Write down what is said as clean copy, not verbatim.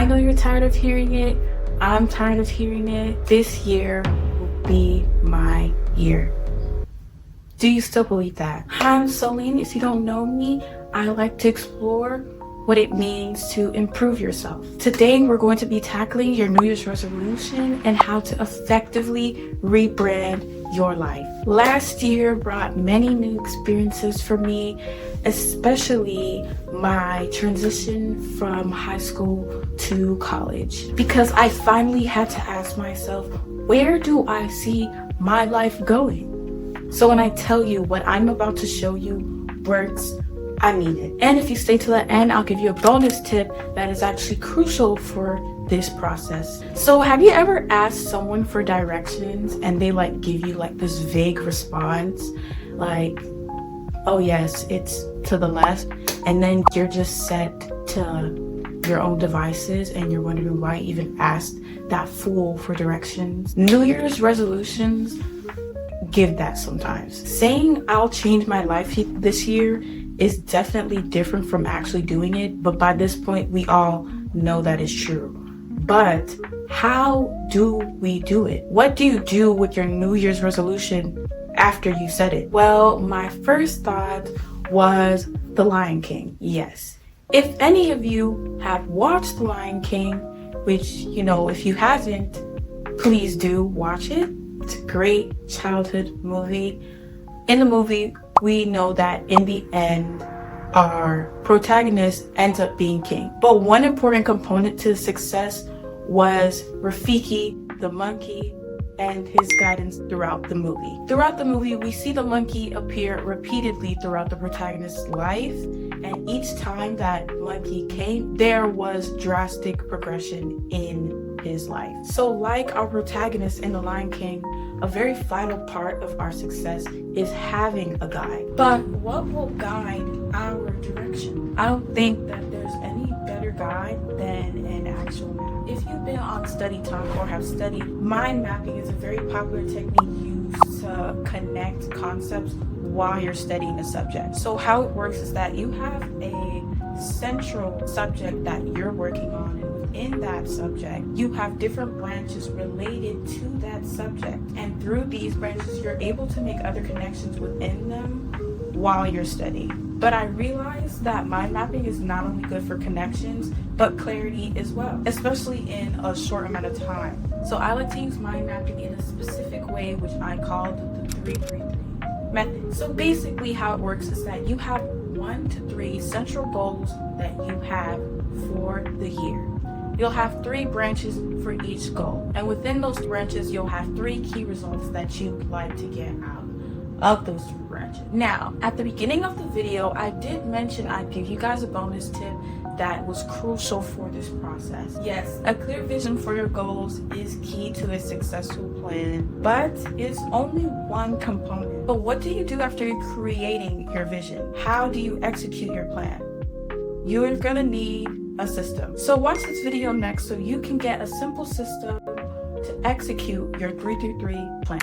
I know you're tired of hearing it. I'm tired of hearing it. This year will be my year. Do you still believe that? I'm Solainemixhel. If you don't know me, I like to explore what it means to improve yourself. Today, we're going to be tackling your New Year's resolution and how to effectively rebrand your life. Last year brought many new experiences for me, especially my transition from high school to college, because I finally had to ask myself, where do I see my life going? So when I tell you what I'm about to show you works, I mean it. And if you stay to the end, I'll give you a bonus tip that is actually crucial for this process. So have you ever asked someone for directions and they give you this vague response, like, oh yes, it's to the left, and then you're just set to your own devices and you're wondering why you even asked that fool for directions? New Year's resolutions give that sometimes. Saying I'll change my life this year is definitely different from actually doing it, but by this point we all know that is true. But how do we do it? What do you do with your New Year's resolution after you said it? Well, my first thought was The Lion King. Yes. If any of you have watched The Lion King, which, if you haven't, please do watch it. It's a great childhood movie. In the movie, we know that in the end, our protagonist ends up being king. But one important component to success was Rafiki, the monkey, and his guidance throughout the movie. Throughout the movie, we see the monkey appear repeatedly throughout the protagonist's life, and each time that monkey came, there was drastic progression in his life. So like our protagonist in The Lion King, a very vital part of our success is having a guide. But what will guide our direction? I don't think that there's any better guide than an actual map. If you've been on study talk or have studied, mind mapping is a very popular technique used to connect concepts while you're studying a subject. So how it works is that you have a central subject that you're working on, and within that subject you have different branches related to that subject, and through these branches you're able to make other connections within them while you're studying. But I realized that mind mapping is not only good for connections but clarity as well, especially in a short amount of time. So I like to use mind mapping in a specific way, which I call the 3-3-3 method. So basically how it works is that you have 1 to 3 central goals that you have for the year. You'll have 3 branches for each goal, and within those branches you'll have 3 key results that you'd like to get out of those 3 branches. Now, at the beginning of the video, I did mention I'd give you guys a bonus tip that was crucial for this process. Yes, a clear vision for your goals is key to a successful plan, but it's only one component. But what do you do after you're creating your vision? How do you execute your plan? You're gonna need a system. So watch this video next so you can get a simple system to execute your 3-3-3 plan.